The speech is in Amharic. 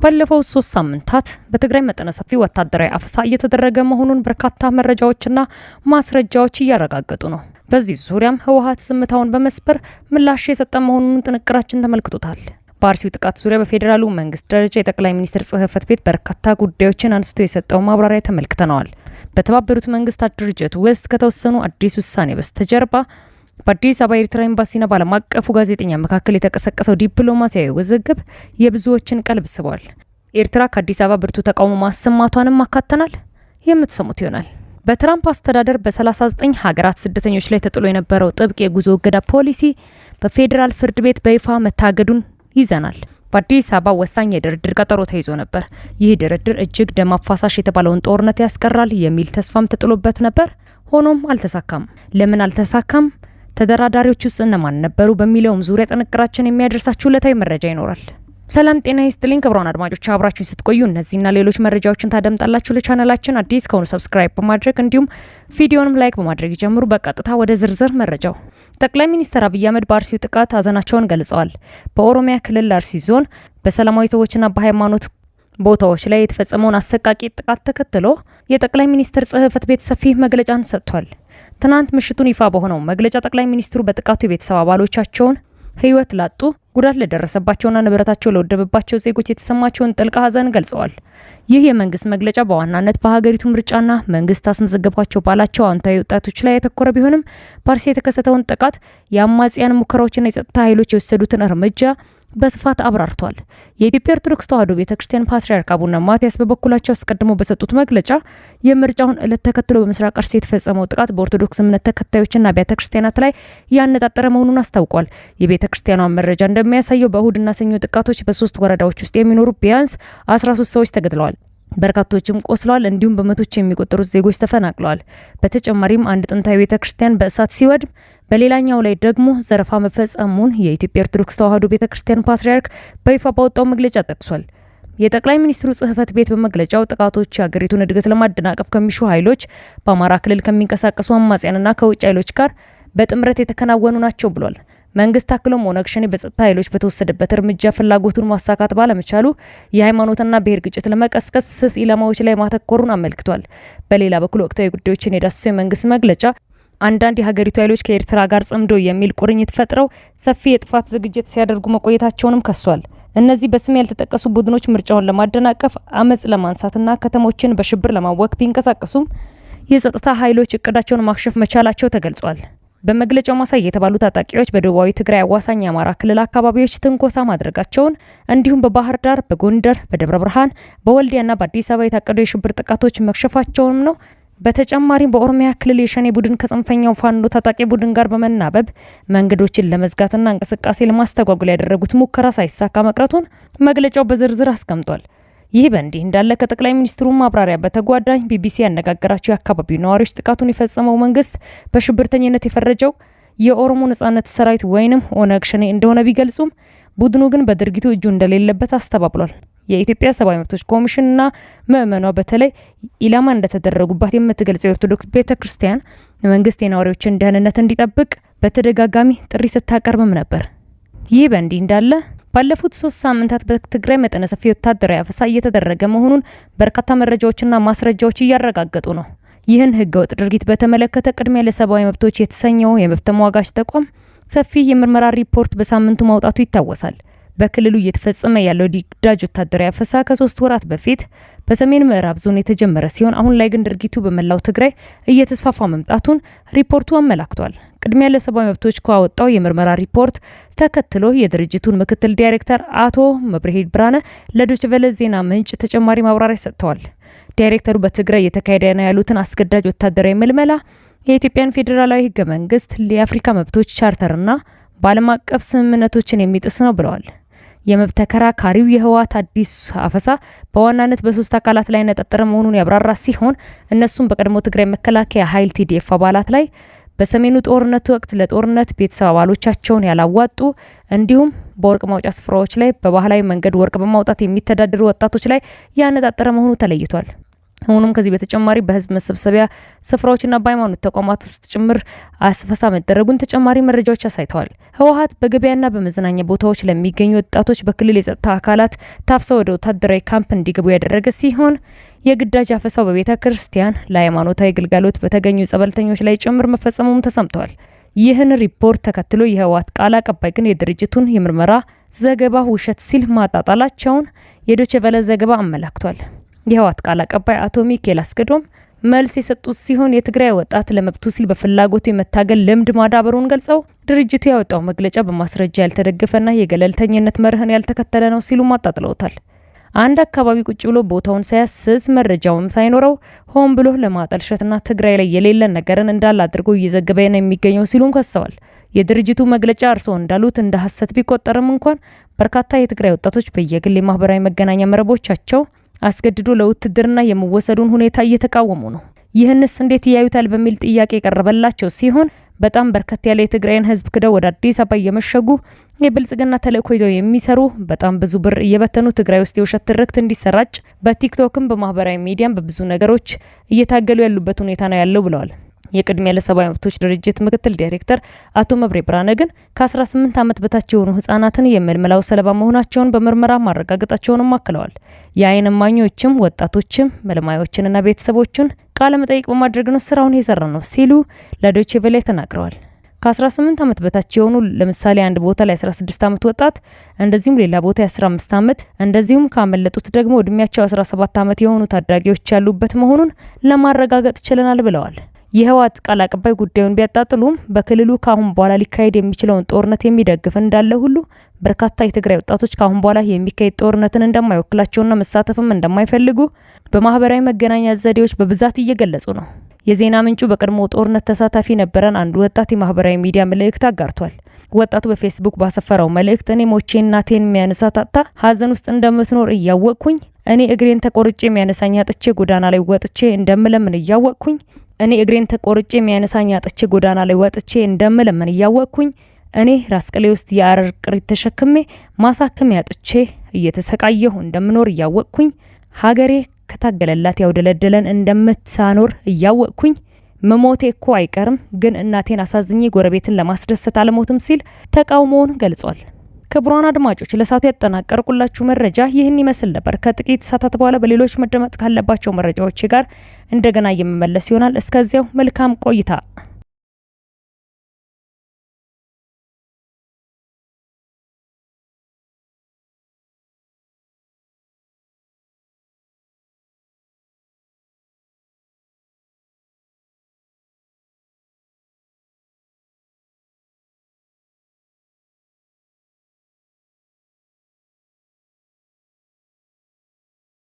ባለፈው 3 ሳምንታት በትግራይ መጠነ ሰፊ ወታደራዊ አፈሳ እየተደረገ መሆኑን በርካታ መረጃዎችና ማስረጃዎች እያረጋገጡ ነው። በዚህ ዙሪያም ህወሓት ዝምታውን በመስበር ምላሽ የሰጠ መሆኑን ጥንቅራችን ተመልክቶታል። በአርሲው ጥቃት ዙሪያ በፌዴራሉ መንግስት ደረጃ የጠቅላይ ሚኒስትር ጽህፈት ቤት በርካታ ጉዳዮችን አንስቶ የሰጠው ማብራሪያ ተመልክተናል። በተባበሩት መንግስታት ድርጅት ውስጥ ከተወሰኑ አዲስ ውሳኔ በስተጀርባ በአዲስ አበባ ኤርትራ ኤምባሲና በዓለም አቀፉ ጋዜጠኛ መካከል የተቀሰቀሰው ዲፕሎማሲያዊ ውዝግብ የብዙዎችን ቀልብ ስቧል። ኤርትራ ከአዲስ አበባ ብርቱ ተቃውሞ ማሰማቷንም አካተናል። የምትሰሙት ይሆናል። በትራምፕ አስተዳደር በ39 ሀገራት ስደተኞች ላይ ተጥሎ የነበረው ጥብቅ የጉዞ እገዳ ፖሊሲ በፌዴራል ፍርድ ቤት በይፋ መታገዱን ይዘናል። በአዲስ አበባ ወሳኝ የድርድር ቀጠሮ ተይዞ ነበር። ይህ ድርድር እጅግ ደም አፋሳሽ የተባለውን ጦርነት ያስቀራል የሚል ተስፋም ተጥሎበት ነበር። ሆኖም አልተሳካም። ለምን አልተሳካም? ተደራዳሪዎች ውስጥ እነማን ነበሩ? በሚለውም ዙሪያ ጥንቅራችን የሚያደርሳችሁ ዕለታዊ መረጃ ይኖራል። ሰላም ጤና ይስጥልኝ ክቡራን አድማጮች፣ አብራችሁን ስትቆዩ እነዚህና ሌሎች መረጃዎችን ታደምጣላችሁ። ለቻናላችን አዲስ ከሆኑ ሰብስክራይብ በማድረግ እንዲሁም ቪዲዮንም ላይክ በማድረግ ይጀምሩ። በቀጥታ ወደ ዝርዝር መረጃው። ጠቅላይ ሚኒስትር አብይ አህመድ በአርሲው ጥቃት ሀዘናቸውን ገልጸዋል። በኦሮሚያ ክልል አርሲ ዞን በሰላማዊ ሰዎችና በሃይማኖት ቦታዎች ላይ የተፈጸመውን አሰቃቂ ጥቃት ተከትሎ የጠቅላይ ሚኒስትር ጽህፈት ቤት ሰፊ መግለጫን ሰጥቷል። ትናንት ምሽቱን ይፋ በሆነው መግለጫ ጠቅላይ ሚኒስትሩ በጥቃቱ የቤተሰብ አባሎቻቸውን ህይወት ላጡ፣ ጉዳት ለደረሰባቸውና ንብረታቸው ለወደመባቸው ዜጎች የተሰማቸውን ጥልቅ ሀዘን ገልጸዋል። ይህ የመንግስት መግለጫ በዋናነት በሀገሪቱ ምርጫና መንግስት አስመዘገባቸው ባላቸው አዎንታዊ ውጤቶች ላይ ያተኮረ ቢሆንም በአርሲ የተከሰተውን ጥቃት፣ የአማጽያን ሙከራዎችና የጸጥታ ኃይሎች የወሰዱትን እርምጃ በስፋት አብራርቷል። የኢትዮጵያ ኦርቶዶክስ ተዋሕዶ ቤተክርስቲያን ፓትርያርክ አቡነ ማትያስ በበኩላቸው አስቀድሞ በሰጡት መግለጫ የምርጫውን ዕለት ተከትሎ በምስራቅ አርሲ የተፈጸመው ጥቃት በኦርቶዶክስ እምነት ተከታዮችና አብያተ ክርስቲያናት ላይ ያነጣጠረ መሆኑን አስታውቋል። የቤተ ክርስቲያኗ መረጃ እንደሚያሳየው በእሁድና ሰኞ ጥቃቶች በ3 ወረዳዎች ውስጥ የሚኖሩ ቢያንስ 13 ሰዎች ተገድለዋል። በርካቶችም ቆስለዋል። እንዲሁም በመቶች የሚቆጠሩት ዜጎች ተፈናቅለዋል። በተጨማሪም አንድ ጥንታዊ ቤተክርስቲያን በእሳት ሲወድም በሌላኛው ላይ ደግሞ ዘረፋ መፈጸሙን የኢትዮጵያ ኦርቶዶክስ ተዋሕዶ ቤተክርስቲያን ፓትርያርክ በይፋ ባወጣው መግለጫ ጠቅሷል። የጠቅላይ ሚኒስትሩ ጽህፈት ቤት በመግለጫው ጥቃቶች የሀገሪቱን እድገት ለማደናቀፍ ከሚሹ ኃይሎች፣ በአማራ ክልል ከሚንቀሳቀሱ አማጽያንና ከውጭ ኃይሎች ጋር በጥምረት የተከናወኑ ናቸው ብሏል። መንግስት አክሎም ኦነግ ሸኔ በጸጥታ ኃይሎች በተወሰደበት እርምጃ ፍላጎቱን ማሳካት ባለመቻሉ የሃይማኖትና ብሔር ግጭት ለመቀስቀስ ስስ ኢላማዎች ላይ ማተኮሩን አመልክቷል። በሌላ በኩል ወቅታዊ ጉዳዮችን የዳሰሰው የመንግስት መግለጫ አንዳንድ የሀገሪቱ ኃይሎች ከኤርትራ ጋር ጽምዶ የሚል ቁርኝት ፈጥረው ሰፊ የጥፋት ዝግጅት ሲያደርጉ መቆየታቸውንም ከሷል። እነዚህ በስም ያልተጠቀሱ ቡድኖች ምርጫውን ለማደናቀፍ፣ አመጽ ለማንሳትና ከተሞችን በሽብር ለማወክ ቢንቀሳቀሱም የጸጥታ ኃይሎች እቅዳቸውን ማክሸፍ መቻላቸው ተገልጿል። በመግለጫው ማሳይ የተባሉ ታጣቂዎች በደቡባዊ ትግራይ አዋሳኝ የአማራ ክልል አካባቢዎች ትንኮሳ ማድረጋቸውን እንዲሁም በባህር ዳር፣ በጎንደር፣ በደብረ ብርሃን፣ በወልዲያና በአዲስ አበባ የታቀዱ የሽብር ጥቃቶች መክሸፋቸውንም ነው። በተጨማሪም በኦሮሚያ ክልል የሸኔ ቡድን ከጽንፈኛው ፋኖ ታጣቂ ቡድን ጋር በመናበብ መንገዶችን ለመዝጋትና እንቅስቃሴ ለማስተጓጎል ያደረጉት ሙከራ ሳይሳካ መቅረቱን መግለጫው በዝርዝር አስቀምጧል። ይህ በእንዲህ እንዳለ ከጠቅላይ ሚኒስትሩ ማብራሪያ በተጓዳኝ ቢቢሲ ያነጋገራቸው የአካባቢው ነዋሪዎች ጥቃቱን የፈጸመው መንግስት በሽብርተኝነት የፈረጀው የኦሮሞ ነጻነት ሰራዊት ወይንም ኦነግ ሸኔ እንደሆነ ቢገልጹም ቡድኑ ግን በድርጊቱ እጁ እንደሌለበት አስተባብሏል። የኢትዮጵያ ሰብአዊ መብቶች ኮሚሽንና ምዕመኗ በተለይ ኢላማ እንደተደረጉባት የምትገልጸው የኦርቶዶክስ ቤተክርስቲያን መንግስት የነዋሪዎችን ደህንነት እንዲጠብቅ በተደጋጋሚ ጥሪ ስታቀርብም ነበር። ይህ በእንዲህ እንዳለ ባለፉት 3 ሳምንታት በትግራይ መጠነ ሰፊ ወታደራዊ አፈሳ እየተደረገ መሆኑን በርካታ መረጃዎችና ማስረጃዎች እያረጋገጡ ነው። ይህን ህገወጥ ድርጊት በተመለከተ ቅድሚያ ለሰብአዊ መብቶች የተሰኘው የመብት ተሟጋች ተቋም ሰፊ የምርመራ ሪፖርት በሳምንቱ ማውጣቱ ይታወሳል። በክልሉ እየተፈጸመ ያለው ግዳጅ ወታደራዊ አፈሳ ከ3 ወራት በፊት በሰሜን ምዕራብ ዞን የተጀመረ ሲሆን አሁን ላይ ግን ድርጊቱ በመላው ትግራይ እየተስፋፋ መምጣቱን ሪፖርቱ አመላክቷል። ቅድሚያ ለሰብአዊ መብቶች ካወጣው የምርመራ ሪፖርት ተከትሎ የድርጅቱን ምክትል ዳይሬክተር አቶ መብርሄ ብርሃነ ለዶይቼ ቬለ ዜና ምንጭ ተጨማሪ ማብራሪያ ሰጥተዋል። ዳይሬክተሩ በትግራይ እየተካሄደ ነው ያሉትን አስገዳጅ ወታደራዊ ምልመላ የኢትዮጵያን ፌዴራላዊ ህገ መንግስት፣ የአፍሪካ መብቶች ቻርተርና በዓለም አቀፍ ስምምነቶችን የሚጥስ ነው ብለዋል። የመብት ተከራካሪው የህወሓት አዲስ አፈሳ በዋናነት በ3 አካላት ላይ ያነጣጠረ መሆኑን ያብራራ ሲሆን እነሱም በቀድሞ ትግራይ መከላከያ ኃይል ቲዲኤፍ አባላት ላይ፣ በሰሜኑ ጦርነት ወቅት ለጦርነት ቤተሰብ አባሎቻቸውን ያላዋጡ እንዲሁም በወርቅ ማውጫ ስፍራዎች ላይ በባህላዊ መንገድ ወርቅ በማውጣት የሚተዳደሩ ወጣቶች ላይ ያነጣጠረ መሆኑ ተለይቷል። ሆኖም ከዚህ በተጨማሪ በህዝብ መሰብሰቢያ ስፍራዎችና በሃይማኖት ተቋማት ውስጥ ጭምር አስፈሳ መደረጉን ተጨማሪ መረጃዎች አሳይተዋል። ህወሓት በገበያና በመዝናኛ ቦታዎች ለሚገኙ ወጣቶች በክልል የጸጥታ አካላት ታፍሰው ወደ ወታደራዊ ካምፕ እንዲገቡ ያደረገ ሲሆን የግዳጅ አፈሳው በቤተ ክርስቲያን ለሃይማኖታዊ ግልጋሎት በተገኙ ጸበልተኞች ላይ ጭምር መፈጸሙም ተሰምተዋል። ይህን ሪፖርት ተከትሎ የህወሓት ቃል አቀባይ ግን የድርጅቱን የምርመራ ዘገባ ውሸት ሲል ማጣጣላቸውን የዶይቼ ቬለ ዘገባ አመላክቷል። የህወሓት ቃል አቀባይ አቶ ሚካኤል አስገዶም መልስ የሰጡት ሲሆን የትግራይ ወጣት ለመብቱ ሲል በፍላጎቱ የመታገል ልምድ ማዳበሩን ገልጸው ድርጅቱ ያወጣው መግለጫ በማስረጃ ያልተደገፈና የገለልተኝነት መርህን ያልተከተለ ነው ሲሉ ማጣጥለውታል። አንድ አካባቢ ቁጭ ብሎ ቦታውን ሳያስዝ መረጃውም ሳይኖረው ሆን ብሎ ለማጠልሸትና ትግራይ ላይ የሌለ ነገርን እንዳለ አድርጎ እየዘገበ ነው የሚገኘው ሲሉም ከሰዋል። የድርጅቱ መግለጫ እርስዎ እንዳሉት እንደ ሐሰት ቢቆጠርም እንኳን በርካታ የትግራይ ወጣቶች በየግል የማህበራዊ መገናኛ መረቦቻቸው አስገድዶ ለውትድርና የመወሰዱን ሁኔታ እየተቃወሙ ነው። ይህንስ እንዴት ያዩታል በሚል ጥያቄ የቀረበላቸው ሲሆን በጣም በርከት ያለ የትግራይን ህዝብ ክደው ወደ አዲስ አበባ እየመሸጉ የብልጽግና ተልእኮ ይዘው የሚሰሩ በጣም ብዙ ብር እየበተኑ ትግራይ ውስጥ የውሸት ትርክት እንዲሰራጭ በቲክቶክም በማህበራዊ ሚዲያም በብዙ ነገሮች እየታገሉ ያሉበት ሁኔታ ነው ያለው ብለዋል። የቅድሚያ ለሰብአዊ መብቶች ድርጅት ምክትል ዳይሬክተር አቶ መብሬ ብርሃነ ግን ከ18 ዓመት በታች የሆኑ ህጻናትን የምልመላው ሰለባ መሆናቸውን በምርመራ ማረጋገጣቸውንም አክለዋል። የአይን እማኞችም ወጣቶችም መልማዮችንና ቤተሰቦችን ቃለ መጠይቅ በማድረግ ነው ስራውን የሰራ ነው ሲሉ ለዶይቼ ቬለ ተናግረዋል። ከ18 ዓመት በታች የሆኑ ለምሳሌ አንድ ቦታ ላይ 16 ዓመት ወጣት እንደዚሁም ሌላ ቦታ 15 ዓመት እንደዚሁም ካመለጡት ደግሞ እድሜያቸው 17 ዓመት የሆኑ ታዳጊዎች ያሉበት መሆኑን ለማረጋገጥ ችለናል ብለዋል። የህወሓት ቃል አቀባይ ጉዳዩን ቢያጣጥሉም በክልሉ ካሁን በኋላ ሊካሄድ የሚችለውን ጦርነት የሚደግፍ እንዳለ ሁሉ በርካታ የትግራይ ወጣቶች ካሁን በኋላ የሚካሄድ ጦርነትን እንደማይወክላቸውና መሳተፍም እንደማይፈልጉ በማህበራዊ መገናኛ ዘዴዎች በብዛት እየገለጹ ነው። የዜና ምንጩ በቀድሞ ጦርነት ተሳታፊ ነበረን አንዱ ወጣት የማህበራዊ ሚዲያ መልእክት አጋርቷል። ወጣቱ በፌስቡክ ባሰፈረው መልእክት እኔ ሞቼ እናቴን የሚያነሳ ታጣ ሀዘን ውስጥ እንደምትኖር እያወቅኩኝ እኔ እግሬን ተቆርጬ የሚያነሳኝ አጥቼ ጎዳና ላይ ወጥቼ እንደምለምን እያወቅኩኝ እኔ እግሬን ተቆርጬ የሚያነሳኝ አጥቼ ጎዳና ላይ ወጥቼ እንደምለምን እያወቅኩኝ እኔ ራስ ቅሌ ውስጥ የአረር ቅሪት ተሸክሜ ማሳከም ያጥቼ እየተሰቃየሁ እንደምኖር እያወቅኩኝ ሀገሬ ከታገለላት ያውደለደለን እንደምትሳኖር እያወቅኩኝ መሞቴ እኮ አይቀርም ግን እናቴን አሳዝኜ ጎረቤትን ለማስደሰት አልሞትም ሲል ተቃውሞውን ገልጿል። ክቡራን አድማጮች ለሳቱ ያጠናቀርኩላችሁ መረጃ ይህን ይመስል ነበር። ከጥቂት ሰዓታት በኋላ በሌሎች መደመጥ ካለባቸው መረጃዎች ጋር እንደገና የምመለስ ይሆናል። እስከዚያው መልካም ቆይታ።